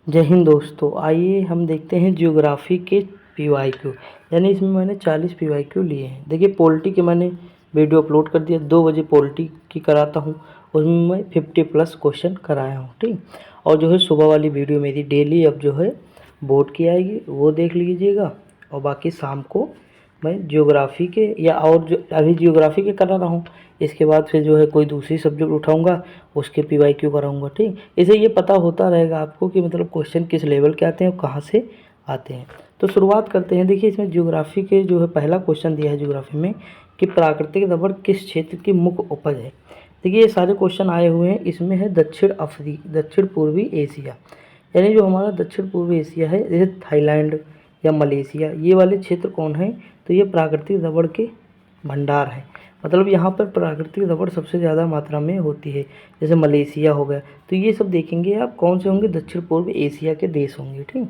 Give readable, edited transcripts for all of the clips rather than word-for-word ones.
जय हिंद दोस्तों। आइए हम देखते हैं ज्योग्राफी के पीवाईक्यू। यानी इसमें मैंने 40 पीवाईक्यू लिए हैं। देखिए पॉलिटी के मैंने वीडियो अपलोड कर दिया, 2 बजे पॉलिटी की कराता हूँ, उसमें मैं 50+ क्वेश्चन कराया हूँ। ठीक, और जो है सुबह वाली वीडियो मेरी डेली अब जो है बोर्ड की आएगी, वो देख लीजिएगा। और बाकी शाम को मैं ज्योग्राफी के या और जो अभी ज्योग्राफी के करा रहा हूँ, इसके बाद फिर जो है कोई दूसरी सब्जेक्ट उठाऊंगा, उसके पीवाईक्यू कराऊंगा। ठीक, इसे ये पता होता रहेगा आपको कि मतलब क्वेश्चन किस लेवल के आते हैं और कहाँ से आते हैं। तो शुरुआत करते हैं। देखिए इसमें ज्योग्राफी के जो है पहला क्वेश्चन दिया है ज्योग्राफी में कि प्राकृतिक रबड़ किस क्षेत्र की मुख्य उपज है। देखिए ये सारे क्वेश्चन आए हुए हैं, इसमें है दक्षिण पूर्वी एशिया। यानी जो हमारा दक्षिण पूर्वी एशिया है, जैसे थाईलैंड या मलेशिया, ये वाले क्षेत्र कौन है, तो ये प्राकृतिक रबड़ के भंडार हैं। मतलब यहाँ पर प्राकृतिक रबड़ सबसे ज़्यादा मात्रा में होती है। जैसे मलेशिया हो गया, तो ये सब देखेंगे आप कौन से होंगे, दक्षिण पूर्व एशिया के देश होंगे। ठीक,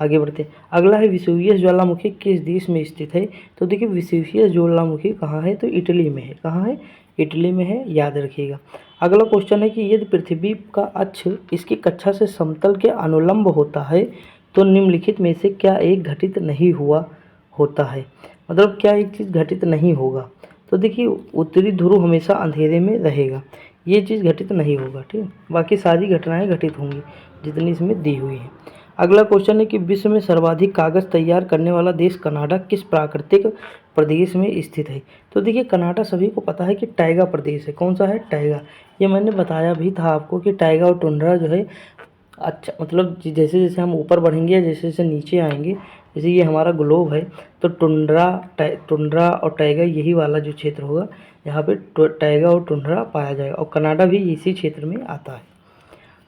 आगे बढ़ते हैं। अगला है विसुवियस ज्वालामुखी किस देश में स्थित है। तो देखिए विसुवियस ज्वालामुखी कहाँ है, तो इटली में है। कहाँ है, इटली में है, याद रखिएगा। अगला क्वेश्चन है कि यदि पृथ्वी का अक्ष इसकी कक्षा से समतल के अनुलंब होता है तो निम्नलिखित में से क्या एक घटित नहीं हुआ होता है। मतलब क्या एक चीज़ घटित नहीं होगा, तो देखिए उत्तरी ध्रुव हमेशा अंधेरे में रहेगा, ये चीज़ घटित नहीं होगा। ठीक, बाकी सारी घटनाएं घटित होंगी जितनी इसमें दी हुई है। अगला क्वेश्चन है कि विश्व में सर्वाधिक कागज़ तैयार करने वाला देश कनाडा किस प्राकृतिक प्रदेश में स्थित है। तो देखिए कनाडा सभी को पता है कि टाइगा प्रदेश है। कौन सा है, टाइगा। ये मैंने बताया भी था आपको कि टाइगा और टुंड्रा जो है, अच्छा मतलब जैसे जैसे हम ऊपर बढ़ेंगे, जैसे जैसे नीचे आएंगे, जैसे ये हमारा ग्लोब है, तो टुंड्रा और टाइगा यही वाला जो क्षेत्र होगा, यहाँ पे टाइगा और टुंड्रा पाया जाएगा, और कनाडा भी इसी क्षेत्र में आता है।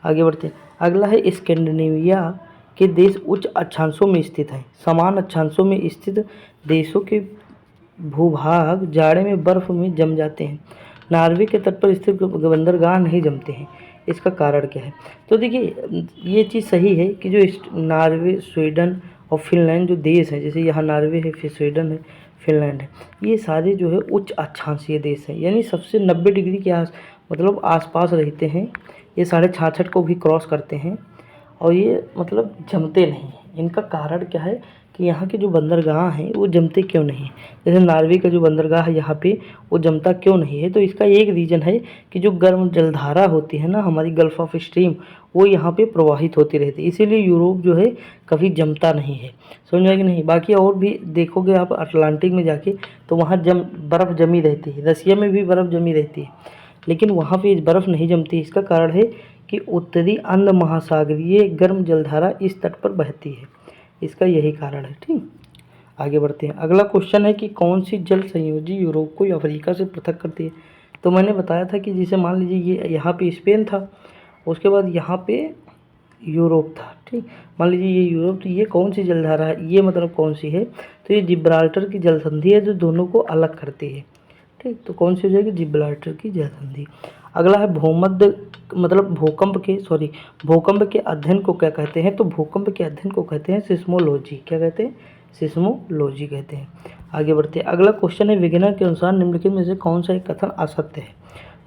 आगे बढ़ते हैं। अगला है स्कैंडिनेविया के देश उच्च अक्षांशों में स्थित हैं। समान अक्षांशों में स्थित देशों के भूभाग जाड़े में बर्फ में जम जाते हैं। नॉर्वे के तट पर स्थित बंदरगाह नहीं जमते हैं, इसका कारण क्या है। तो देखिए ये चीज़ सही है कि जो नॉर्वे, स्वीडन और फिनलैंड जो देश हैं, जैसे यहाँ नॉर्वे है, फिर स्वीडन है, फिनलैंड है, ये सारे जो है उच्च अक्षांशीय देश हैं। यानी सबसे 90 डिग्री के मतलब आसपास रहते हैं। ये 66.5 को भी क्रॉस करते हैं और ये मतलब जमते नहीं हैं। इनका कारण क्या है कि यहाँ के जो बंदरगाह हैं वो जमते क्यों नहीं हैं। जैसे नॉर्वे का जो बंदरगाह है यहाँ पे, वो जमता क्यों नहीं है, तो इसका एक रीज़न है कि जो गर्म जलधारा होती है ना हमारी गल्फ ऑफ स्ट्रीम, वो यहाँ पे प्रवाहित होती रहती है, इसीलिए यूरोप जो है कभी जमता नहीं है। समझ में कि नहीं। बाकी और भी देखोगे आप अटलांटिक में जाके, तो वहाँ बर्फ़ जमी रहती है। रसिया में भी बर्फ़ जमी रहती है, लेकिन वहाँ पे बर्फ़ नहीं जमती। इसका कारण है कि उत्तरी अंध महासागरीय गर्म जलधारा इस तट पर बहती है, इसका यही कारण है। ठीक, आगे बढ़ते हैं। अगला क्वेश्चन है कि कौन सी जल संयोजी यूरोप को अफ्रीका से पृथक करती है। तो मैंने बताया था कि जैसे मान लीजिए ये यहाँ पे स्पेन था, उसके बाद यहाँ पे यूरोप था। ठीक, मान लीजिए ये यूरोप, तो ये कौन सी जलधारा है, ये मतलब कौन सी है, तो ये जिब्राल्टर की जल संधि है जो दोनों को अलग करती है। ठीक, तो कौन सी हो जाएगी, जिब्राल्टर की जल संधि। अगला है भूमध्य मतलब भूकंप के अध्ययन को क्या कहते हैं। तो भूकंप के अध्ययन को कहते हैं सिस्मोलॉजी। क्या कहते हैं, सिस्मोलॉजी कहते हैं। आगे बढ़ते हैं। अगला क्वेश्चन है विज्ञान के अनुसार निम्नलिखित में से कौन सा एक कथन असत्य है।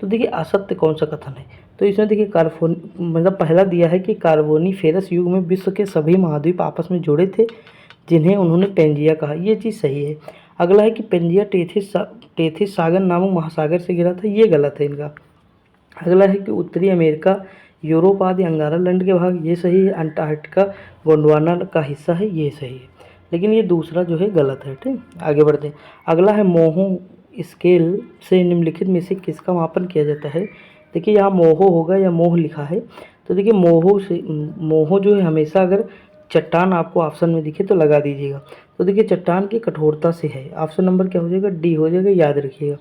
तो देखिए असत्य कौन सा कथन है, तो इसमें देखिए मतलब पहला दिया है कि कार्बोनीफेरस युग में विश्व के सभी महाद्वीप आपस में जुड़े थे, जिन्हें उन्होंने पेंजिया कहा। ये चीज़ सही है। अगला है कि पेंजिया टेथिस सागर नामक महासागर से घिरा था, ये गलत है इनका। अगला है कि उत्तरी अमेरिका, यूरोप आदि अंगारालैंड के भाग, ये सही है। अंटार्कटिका गोंडवाना का हिस्सा है, ये सही है। लेकिन ये दूसरा जो है गलत है। ठीक, आगे बढ़ते हैं। अगला है मोहो स्केल से निम्नलिखित में से किसका मापन किया जाता है। देखिए यहाँ मोहो होगा या मोह लिखा है, तो देखिए मोहो जो है हमेशा अगर चट्टान आपको ऑप्शन में दिखे तो लगा दीजिएगा। तो देखिए चट्टान की कठोरता से है, ऑप्शन नंबर क्या हो जाएगा, डी हो जाएगा, याद रखिएगा।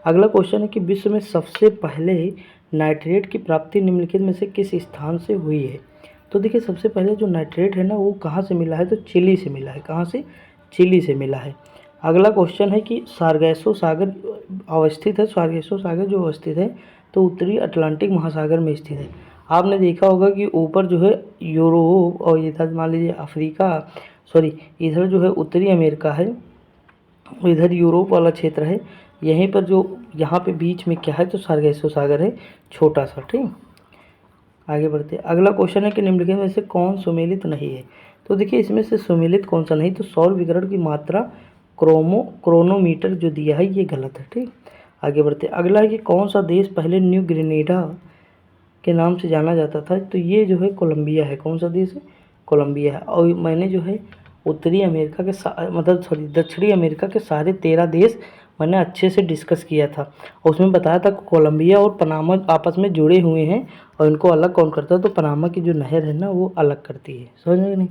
अगला क्वेश्चन है कि विश्व में सबसे पहले नाइट्रेट की प्राप्ति निम्नलिखित में से किस स्थान से हुई है। तो देखिए सबसे पहले जो नाइट्रेट है ना, वो कहाँ से मिला है, तो चिली से मिला है। कहाँ से, चिली से मिला है। अगला क्वेश्चन है कि सार्गेसो सागर अवस्थित है। सार्गेसो सागर जो अवस्थित है, तो उत्तरी अटलांटिक महासागर में स्थित है। आपने देखा होगा कि ऊपर जो है यूरोप और इधर मान लीजिए इधर जो है उत्तरी अमेरिका है, इधर यूरोप वाला क्षेत्र है। यहीं पर जो यहाँ पे बीच में क्या है, तो सार्गेसो सागर है, छोटा सा। ठीक, आगे बढ़ते हैं। अगला क्वेश्चन है कि निम्नलिखित में से कौन सुमेलित नहीं है। तो देखिए इसमें से सुमेलित कौन सा नहीं, तो सौर विकिरण की मात्रा क्रोनोमीटर जो दिया है ये गलत है। ठीक, आगे बढ़ते हैं। अगला है कि कौन सा देश पहले न्यू ग्रेनेडा के नाम से जाना जाता था। तो ये जो है कोलंबिया है। कौन सा देश है? कोलंबिया है। और मैंने जो है उत्तरी अमेरिका के मतलब सॉरी दक्षिणी अमेरिका के सारे 13 देश मैंने अच्छे से डिस्कस किया था, और उसमें बताया था कोलंबिया और पनामा आपस में जुड़े हुए हैं और इनको अलग कौन करता है, तो पनामा की जो नहर है ना वो अलग करती है। समझ में नहीं?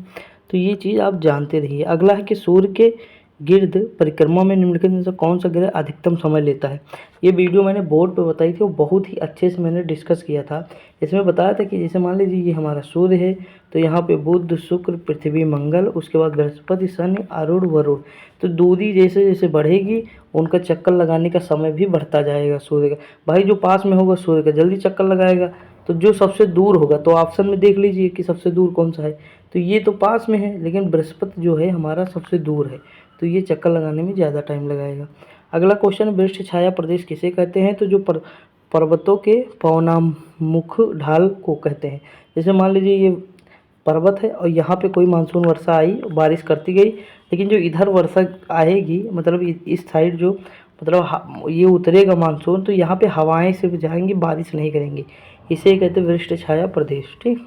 तो ये चीज़ आप जानते रहिए। अगला है कि सूर्य के गिर्द परिक्रमा में निम्नलिखित में से कौन सा ग्रह अधिकतम समय लेता है। ये वीडियो मैंने बोर्ड पे बताई थी, वो बहुत ही अच्छे से मैंने डिस्कस किया था। इसमें बताया था कि जैसे मान लीजिए ये हमारा सूर्य है, तो यहाँ पे बुध शुक्र पृथ्वी मंगल, उसके बाद बृहस्पति शनि अरुण वरुण। तो दूरी जैसे जैसे बढ़ेगी उनका चक्कर लगाने का समय भी बढ़ता जाएगा सूर्य का। भाई जो पास में होगा सूर्य का जल्दी चक्कर लगाएगा, तो जो सबसे दूर होगा, तो ऑप्शन में देख लीजिए कि सबसे दूर कौन सा है। तो ये तो पास में है, लेकिन बृहस्पति जो है हमारा सबसे दूर है, तो ये चक्कर लगाने में ज़्यादा टाइम लगाएगा। अगला क्वेश्चन, वृक्ष छाया प्रदेश किसे कहते हैं। तो जो पर्वतों के पवनामुख ढाल को कहते हैं। जैसे मान लीजिए ये पर्वत है और यहाँ पे कोई मानसून वर्षा आई, बारिश करती गई, लेकिन जो इधर वर्षा आएगी मतलब इस साइड जो मतलब ये उतरेगा मानसून, तो यहाँ पे हवाएं सिर्फ जाएंगी, बारिश नहीं करेंगी। इसे कहते हैं वृक्ष छाया प्रदेश। ठीक,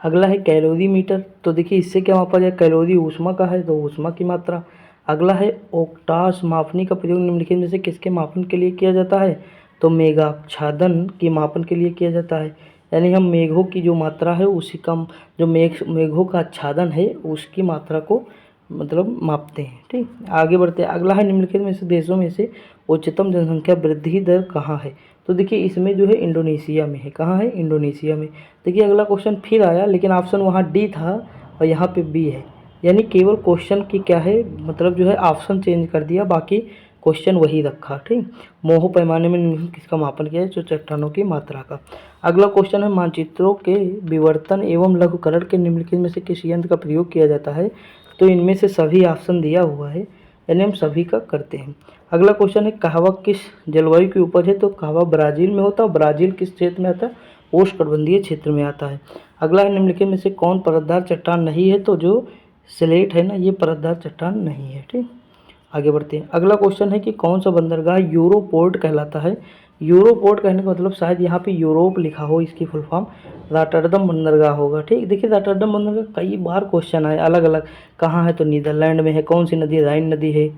अगला है कैलोरीमीटर। तो देखिए इससे क्या मापा जाए, कैलोरी ऊष्मा का है तो ऊष्मा की मात्रा। अगला है ओक्टास, मापनी का प्रयोग निम्नलिखित में से किसके मापन के लिए किया जाता है। तो मेघाच्छादन के मापन के लिए किया जाता है, यानी हम मेघों की जो मात्रा है उसी का जो मेघों का आच्छादन है उसकी मात्रा को मतलब मापते हैं। ठीक, आगे बढ़ते हैं। अगला है निम्नलिखित में से देशों में से उच्चतम जनसंख्या वृद्धि दर कहाँ है। तो देखिए इसमें जो है इंडोनेशिया में है। कहाँ है? इंडोनेशिया में। देखिए अगला क्वेश्चन फिर आया, लेकिन ऑप्शन वहाँ डी था और यहाँ पे बी है, यानी केवल क्वेश्चन की क्या है मतलब जो है ऑप्शन चेंज कर दिया, बाकी क्वेश्चन वही रखा। ठीक, मोह पैमाने में किसका मापन किया है, जो चट्टानों की मात्रा का। अगला क्वेश्चन है मानचित्रों के विवर्तन एवं लघुकरण के निम्नलिखित में से किस यंत्र का प्रयोग किया जाता है। तो इनमें से सभी ऑप्शन दिया हुआ है, यानी हम सभी का करते हैं। अगला क्वेश्चन है कहवा किस जलवायु की उपज है। तो कहवा ब्राज़ील में होता है। ब्राज़ील किस क्षेत्र में आता है? उष्णकटिबंधीय क्षेत्र में आता है। अगला है निम्नलिखित में से कौन परतदार चट्टान नहीं है। तो जो स्लेट है ना ये परतदार चट्टान नहीं है। ठीक, आगे बढ़ते हैं। अगला क्वेश्चन है कि कौन सा बंदरगाह यूरोपोर्ट कहलाता है। यूरोपोर्ट कहने का मतलब शायद यहाँ पे यूरोप लिखा हो, इसकी फुल फॉर्म रॉटरडम बंदरगाह होगा। ठीक, देखिए रॉटरडम बंदरगाह कई बार क्वेश्चन आए अलग अलग, कहाँ है तो नीदरलैंड में है। कौन सी नदी? राइन नदी है।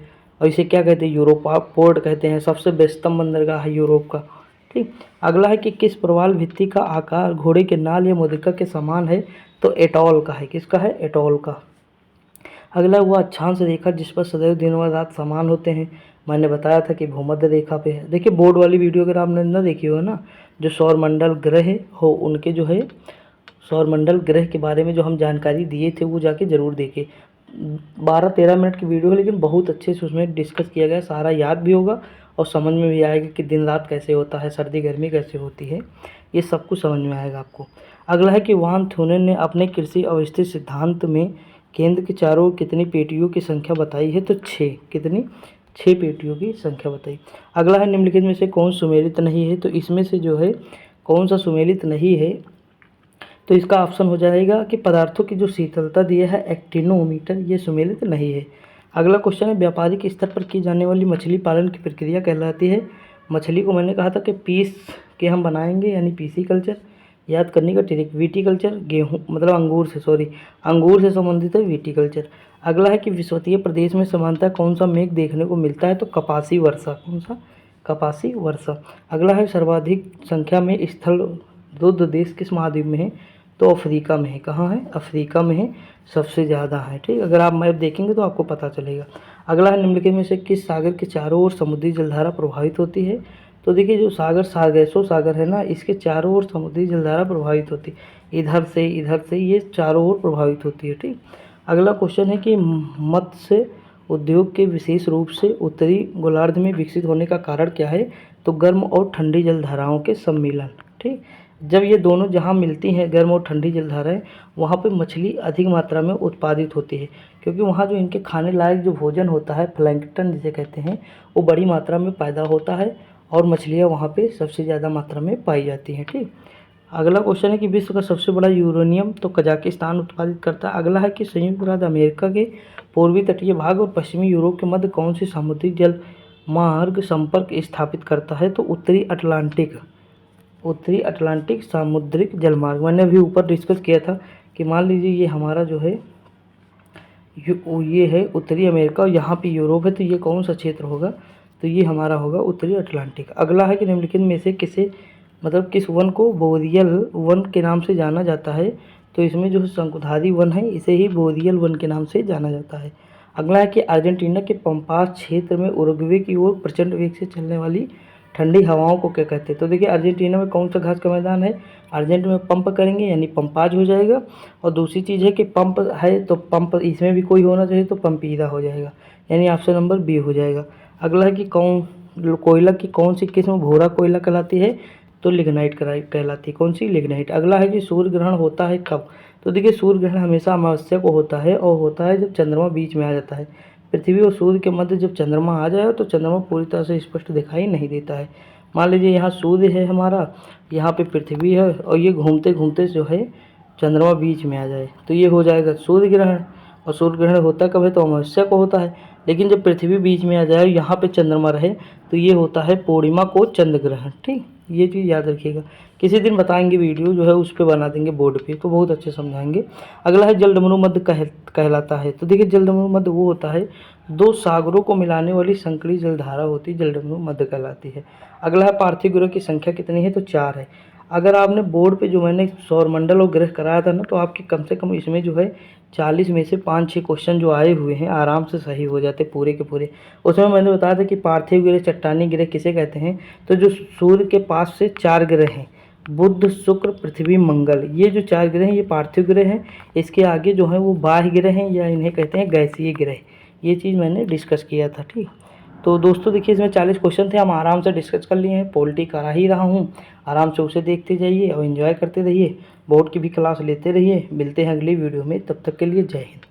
और इसे क्या कहते हैं? यूरोपोर्ट कहते हैं। सबसे व्यस्तम बंदरगाह है यूरोप का। ठीक, अगला है कि किस प्रवाल भित्ति का आकार घोड़े के नाल या मुद्रिका के समान है। तो एटॉल का है। किसका है? एटॉल का। अगला हुआ अक्षांश रेखा जिस पर सदैव दिन और रात समान होते हैं। मैंने बताया था कि भूमध्य रेखा पे है। देखिए बोर्ड वाली वीडियो अगर आपने ना देखी हो ना, जो सौरमंडल ग्रह हो उनके जो है सौरमंडल ग्रह के बारे में जो हम जानकारी दिए थे वो जाके ज़रूर देखें। 12-13 मिनट की वीडियो है, लेकिन बहुत अच्छे से उसमें डिस्कस किया गया, सारा याद भी होगा और समझ में भी आएगा कि दिन रात कैसे होता है, सर्दी गर्मी कैसे होती है, ये सब कुछ समझ में आएगा आपको। अगला है कि वान थ्यूनेन ने अपने कृषि अवस्थित सिद्धांत में केंद्र के चारों ओर कितनी पेटियों की संख्या बताई है। तो 6। कितनी? 6 पेटियों की संख्या बताई। अगला है निम्नलिखित में से कौन सुमेलित नहीं है। तो इसमें से जो है कौन सा सुमेलित नहीं है, तो इसका ऑप्शन हो जाएगा कि पदार्थों की जो शीतलता दिया है एक्टिनोमीटर, ये सुमेलित नहीं है। अगला क्वेश्चन है व्यापारिक स्तर पर की जाने वाली मछली पालन की प्रक्रिया कहलाती है। मछली को मैंने कहा था कि पीस के हम बनाएंगे, यानी पीसी कल्चर। याद करने का ट्रिक, विटीकल्चर गेहूं मतलब अंगूर से संबंधित है विटीकल्चर। अगला है कि विषुवतीय प्रदेश में समानतः कौन सा मेघ देखने को मिलता है। तो कपासी वर्षा। कौन सा? कपासी वर्षा। अगला है सर्वाधिक संख्या में स्थल रुद्र देश किस महाद्वीप में है। तो अफ्रीका में है। कहाँ है? अफ्रीका में है, सबसे ज़्यादा है। ठीक, अगर आप मैप देखेंगे तो आपको पता चलेगा। अगला है निम्नलिखित में से किस सागर के चारों ओर समुद्री जलधारा प्रभावित होती है। तो देखिए जो सागरसो सागर है ना, इसके चारों ओर समुद्री जलधारा प्रभावित होती है, इधर से ये चारों ओर प्रभावित होती है। ठीक, अगला क्वेश्चन है कि मत्स्य उद्योग के विशेष रूप से उत्तरी गोलार्ध में विकसित होने का कारण क्या है। तो गर्म और ठंडी जलधाराओं के सम्मिलन। ठीक, जब ये दोनों जहाँ मिलती हैं गर्म और ठंडी जलधाराएं, वहाँ पे मछली अधिक मात्रा में उत्पादित होती है, क्योंकि वहाँ जो इनके खाने लायक जो भोजन होता है प्लैंकटन जिसे कहते हैं, वो बड़ी मात्रा में पैदा होता है और मछलियाँ वहाँ पे सबसे ज़्यादा मात्रा में पाई जाती हैं। ठीक, अगला क्वेश्चन है कि विश्व का सबसे बड़ा यूरेनियम तो कजाकिस्तान उत्पादित करता है। अगला है कि संयुक्त राज्य अमेरिका के पूर्वी तटीय भाग और पश्चिमी यूरोप के मध्य कौन सी समुद्री जल मार्ग संपर्क स्थापित करता है? तो उत्तरी अटलांटिक सामुद्रिक जलमार्ग। मैंने अभी ऊपर डिस्कस किया था कि मान लीजिए ये हमारा जो है ये है उत्तरी अमेरिका और यहाँ पे यूरोप है, तो ये कौन सा क्षेत्र होगा? तो ये हमारा होगा उत्तरी अटलांटिक। अगला है कि निम्नलिखित में से किस वन को बोरियल वन के नाम से जाना जाता है? तो इसमें जो शंकुधारी वन है इसे ही बोरियल वन के नाम से जाना जाता है। अगला है कि अर्जेंटीना के पंपास क्षेत्र में उरुग्वे की ओर प्रचंड वेग से चलने वाली ठंडी हवाओं को क्या कहते हैं? तो देखिए अर्जेंटीना में कौन सा घास का मैदान है? अर्जेंट में पंप करेंगे यानी पंपाज हो जाएगा। और दूसरी चीज़ है कि पंप है तो पंप इसमें भी कोई होना चाहिए तो पंपीरा हो जाएगा, यानी ऑप्शन नंबर बी हो जाएगा। अगला है कि कोयला की कौन सी किस्म भूरा कोयला कहलाती है? तो लिग्नाइट कहलाती है। कौन सी? लिग्नाइट। अगला है कि सूर्य ग्रहण होता है कब? तो देखिए सूर्य ग्रहण हमेशा अमावस्या को होता है और होता है जब चंद्रमा बीच में आ जाता है। पृथ्वी और सूर्य के मध्य जब चंद्रमा आ जाए तो चंद्रमा पूरी तरह से स्पष्ट दिखाई नहीं देता है। मान लीजिए यहाँ सूर्य है हमारा, यहाँ पे पृथ्वी है और ये घूमते घूमते जो है चंद्रमा बीच में आ जाए तो ये हो जाएगा सूर्य ग्रहण। और सूर्य ग्रहण होता कब है? तो अमावस्या को होता है। लेकिन जब पृथ्वी बीच में आ जाए और यहाँ पे चंद्रमा रहे तो ये होता है पूर्णिमा को चंद्र ग्रहण। ठीक, ये चीज़ याद रखिएगा। किसी दिन बताएंगे, वीडियो जो है उस पर बना देंगे बोर्ड पे, तो बहुत अच्छे समझाएंगे। अगला है जलडमरू मध्य कहलाता है। तो देखिए जलडमरू मध्य वो होता है दो सागरों को मिलाने वाली संकरी जलधारा होती है, जलडमरू मध्य कहलाती है। अगला है पार्थिव ग्रह की संख्या कितनी है? तो 4 है। अगर आपने बोर्ड पे जो मैंने सौरमंडल और ग्रह कराया था ना, तो आपके कम से कम इसमें जो है 40 में से 5-6 क्वेश्चन जो आए हुए हैं आराम से सही हो जाते पूरे के पूरे। उसमें मैंने बताया था कि पार्थिव ग्रह चट्टानी ग्रह किसे कहते हैं? तो जो सूर्य के पास से 4 ग्रह हैं, बुध, शुक्र, पृथ्वी, मंगल, ये जो 4 ग्रह हैं ये पार्थिव ग्रह हैं। इसके आगे जो है वो बाह्य ग्रह हैं या इन्हें कहते हैं गैसीय ग्रह। ये चीज़ मैंने डिस्कस किया था। ठीक, तो दोस्तों देखिए इसमें 40 क्वेश्चन थे, हम आराम से डिस्कस कर लिए हैं। पॉलिटी करा ही रहा हूँ, आराम से उसे देखते जाइए और एंजॉय करते रहिए। बोर्ड की भी क्लास लेते रहिए। मिलते हैं अगली वीडियो में, तब तक के लिए जय हिंद।